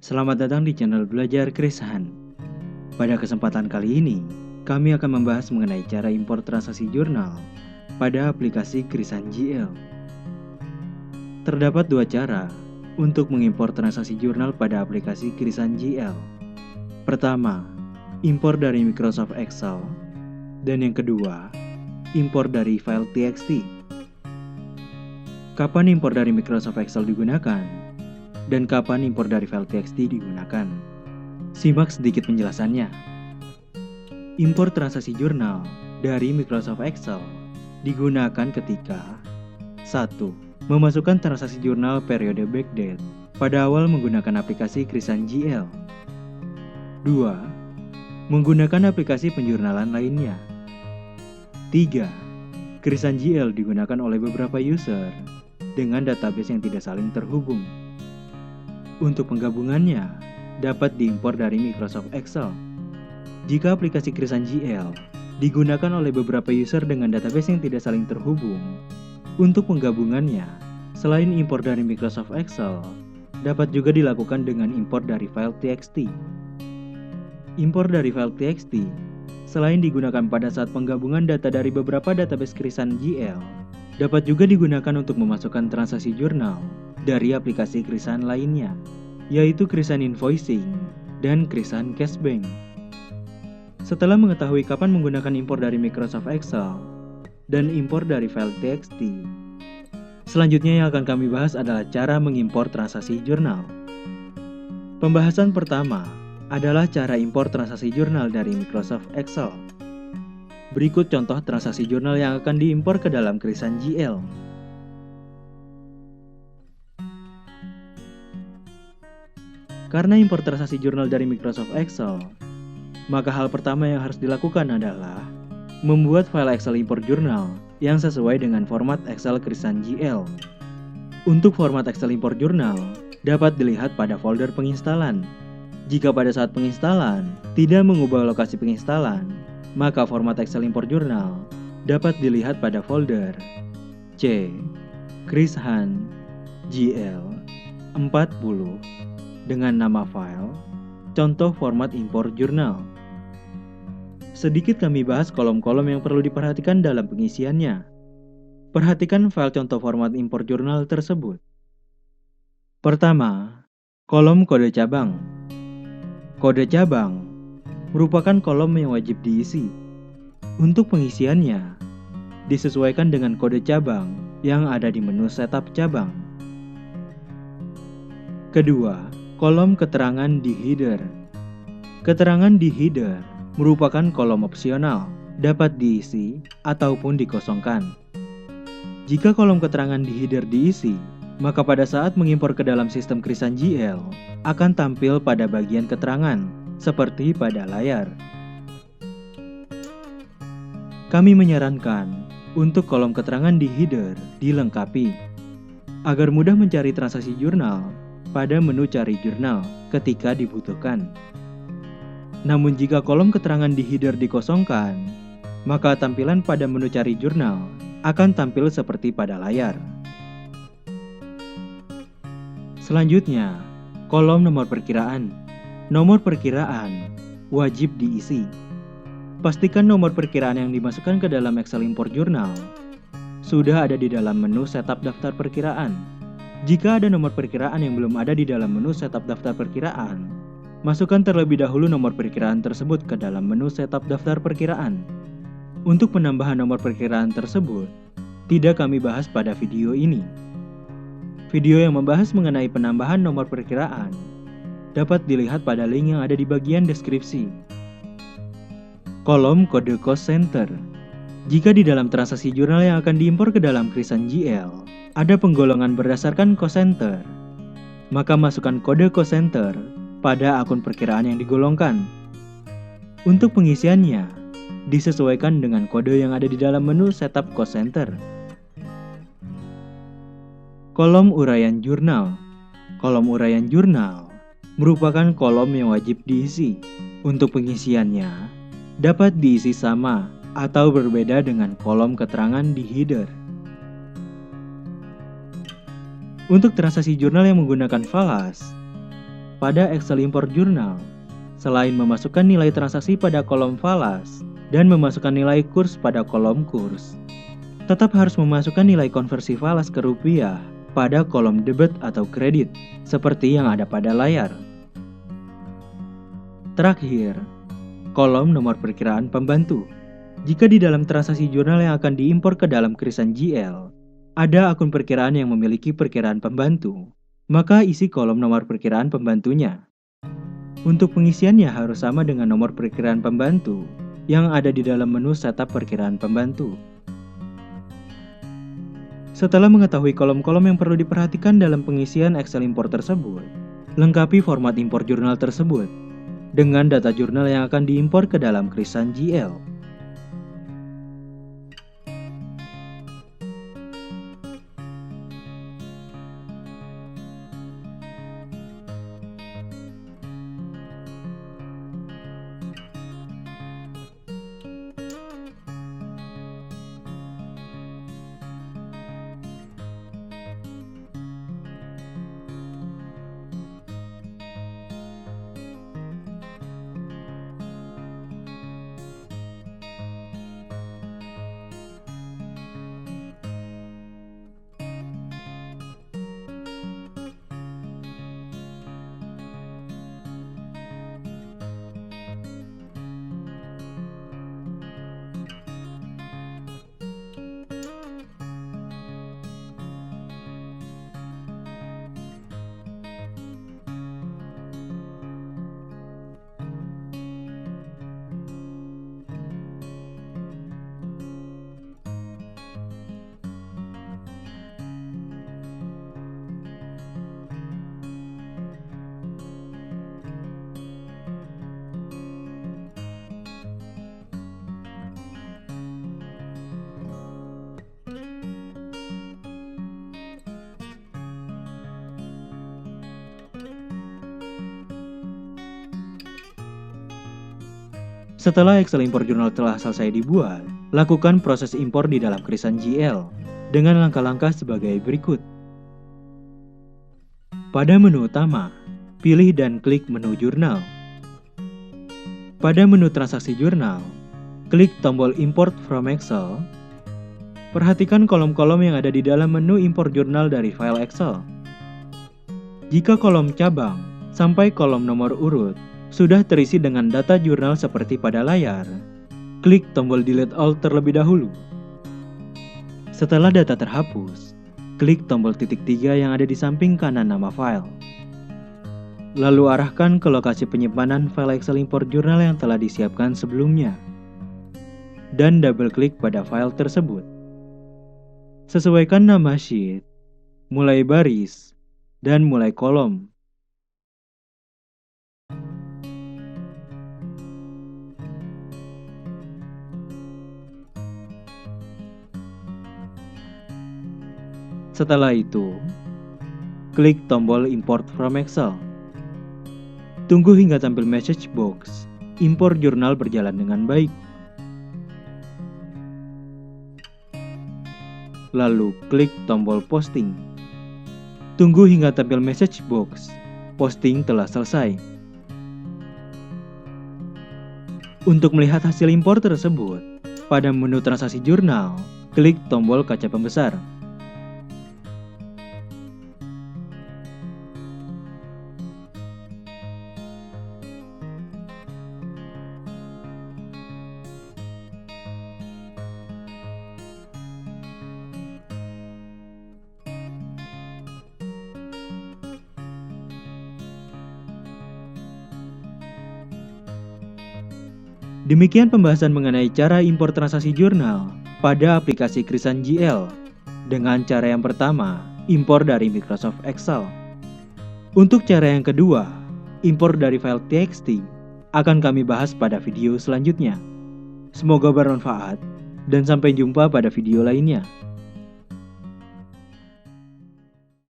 Selamat datang di channel Belajar Chris Han. Pada kesempatan kali ini, kami akan membahas mengenai cara impor transaksi jurnal pada aplikasi Chris Han GL. Terdapat dua cara untuk mengimpor transaksi jurnal pada aplikasi Chris Han GL. Pertama, impor dari Microsoft Excel, dan yang kedua, impor dari file TXT. Kapan impor dari Microsoft Excel digunakan? Dan kapan impor dari file TXT digunakan? Simak sedikit penjelasannya. Impor transaksi jurnal dari Microsoft Excel digunakan ketika 1. Memasukkan transaksi jurnal periode backdate pada awal menggunakan aplikasi Chris Han GL. 2. Menggunakan aplikasi penjurnalan lainnya. 3. Chris Han GL digunakan oleh beberapa user dengan database yang tidak saling terhubung. Untuk penggabungannya, dapat diimpor dari Microsoft Excel. Jika aplikasi Chris Han GL digunakan oleh beberapa user dengan database yang tidak saling terhubung, untuk penggabungannya, selain impor dari Microsoft Excel, dapat juga dilakukan dengan impor dari file TXT. Impor dari file TXT, selain digunakan pada saat penggabungan data dari beberapa database Chris Han GL, dapat juga digunakan untuk memasukkan transaksi jurnal dari aplikasi Chris Han lainnya, yaitu Chris Han Invoicing dan Chris Han Cashbank. Setelah mengetahui kapan menggunakan impor dari Microsoft Excel dan impor dari file TXT, selanjutnya yang akan kami bahas adalah cara mengimpor transaksi jurnal. Pembahasan pertama adalah cara impor transaksi jurnal dari Microsoft Excel. Berikut contoh transaksi jurnal yang akan diimpor ke dalam Chris Han GL. Karena impor transaksi jurnal dari Microsoft Excel, maka hal pertama yang harus dilakukan adalah membuat file Excel impor jurnal yang sesuai dengan format Excel Chris Han GL. Untuk format Excel impor jurnal, dapat dilihat pada folder penginstalan. Jika pada saat penginstalan tidak mengubah lokasi penginstalan, maka format Excel impor jurnal dapat dilihat pada folder C Chris Han GL 40 dengan nama file contoh format impor jurnal. Sedikit kami bahas kolom-kolom yang perlu diperhatikan dalam pengisiannya. Perhatikan file contoh format impor jurnal tersebut. Pertama, kolom kode cabang. Kode cabang merupakan kolom yang wajib diisi. Untuk pengisiannya, disesuaikan dengan kode cabang yang ada di menu setup cabang. Kedua, kolom keterangan di header. Keterangan di header merupakan kolom opsional, dapat diisi ataupun dikosongkan. Jika kolom keterangan di header diisi, maka pada saat mengimpor ke dalam sistem Chris Han GL akan tampil pada bagian keterangan, seperti pada layar. Kami menyarankan untuk kolom keterangan di header dilengkapi, agar mudah mencari transaksi jurnal pada menu cari jurnal ketika dibutuhkan. Namun jika kolom keterangan di header dikosongkan, maka tampilan pada menu cari jurnal akan tampil seperti pada layar. Selanjutnya, kolom nomor perkiraan. Nomor perkiraan wajib diisi. Pastikan nomor perkiraan yang dimasukkan ke dalam Excel impor jurnal sudah ada di dalam menu setup daftar perkiraan. Jika ada nomor perkiraan yang belum ada di dalam menu setup daftar perkiraan, masukkan terlebih dahulu nomor perkiraan tersebut ke dalam menu setup daftar perkiraan. Untuk penambahan nomor perkiraan tersebut, tidak kami bahas pada video ini. Video yang membahas mengenai penambahan nomor perkiraan dapat dilihat pada link yang ada di bagian deskripsi. Kolom kode cost center. Jika di dalam transaksi jurnal yang akan diimpor ke dalam Chris Han GL ada penggolongan berdasarkan cost center, maka masukkan kode cost center pada akun perkiraan yang digolongkan. Untuk pengisiannya, disesuaikan dengan kode yang ada di dalam menu setup cost center. Kolom uraian jurnal. Kolom uraian jurnal merupakan kolom yang wajib diisi. Untuk pengisiannya, dapat diisi sama atau berbeda dengan kolom keterangan di header. Untuk transaksi jurnal yang menggunakan falas, pada Excel import jurnal, selain memasukkan nilai transaksi pada kolom falas dan memasukkan nilai kurs pada kolom kurs, tetap harus memasukkan nilai konversi falas ke rupiah pada kolom debit atau kredit, seperti yang ada pada layar. Terakhir, kolom nomor perkiraan pembantu. Jika di dalam transaksi jurnal yang akan diimpor ke dalam kirisan GL, ada akun perkiraan yang memiliki perkiraan pembantu, maka isi kolom nomor perkiraan pembantunya. Untuk pengisiannya harus sama dengan nomor perkiraan pembantu yang ada di dalam menu setup perkiraan pembantu. Setelah mengetahui kolom-kolom yang perlu diperhatikan dalam pengisian Excel import tersebut, lengkapi format impor jurnal tersebut dengan data jurnal yang akan diimpor ke dalam kirisan GL. Setelah Excel impor jurnal telah selesai dibuat, lakukan proses impor di dalam kirisan GL dengan langkah-langkah sebagai berikut. Pada menu utama, pilih dan klik menu jurnal. Pada menu transaksi jurnal, klik tombol Import from Excel. Perhatikan kolom-kolom yang ada di dalam menu impor jurnal dari file Excel. Jika kolom cabang sampai kolom nomor urut sudah terisi dengan data jurnal seperti pada layar, klik tombol Delete All terlebih dahulu. Setelah data terhapus, klik tombol titik 3 yang ada di samping kanan nama file. Lalu arahkan ke lokasi penyimpanan file Excel import jurnal yang telah disiapkan sebelumnya. Dan double klik pada file tersebut. Sesuaikan nama sheet, mulai baris, dan mulai kolom. Setelah itu, klik tombol Import from Excel. Tunggu hingga tampil message box, impor jurnal berjalan dengan baik. Lalu klik tombol Posting. Tunggu hingga tampil message box, posting telah selesai. Untuk melihat hasil impor tersebut, pada menu transaksi jurnal, klik tombol kaca pembesar. Demikian pembahasan mengenai cara impor transaksi jurnal pada aplikasi kirisan GL. Dengan cara yang pertama, impor dari Microsoft Excel. Untuk cara yang kedua, impor dari file TXT, akan kami bahas pada video selanjutnya. Semoga bermanfaat, dan sampai jumpa pada video lainnya.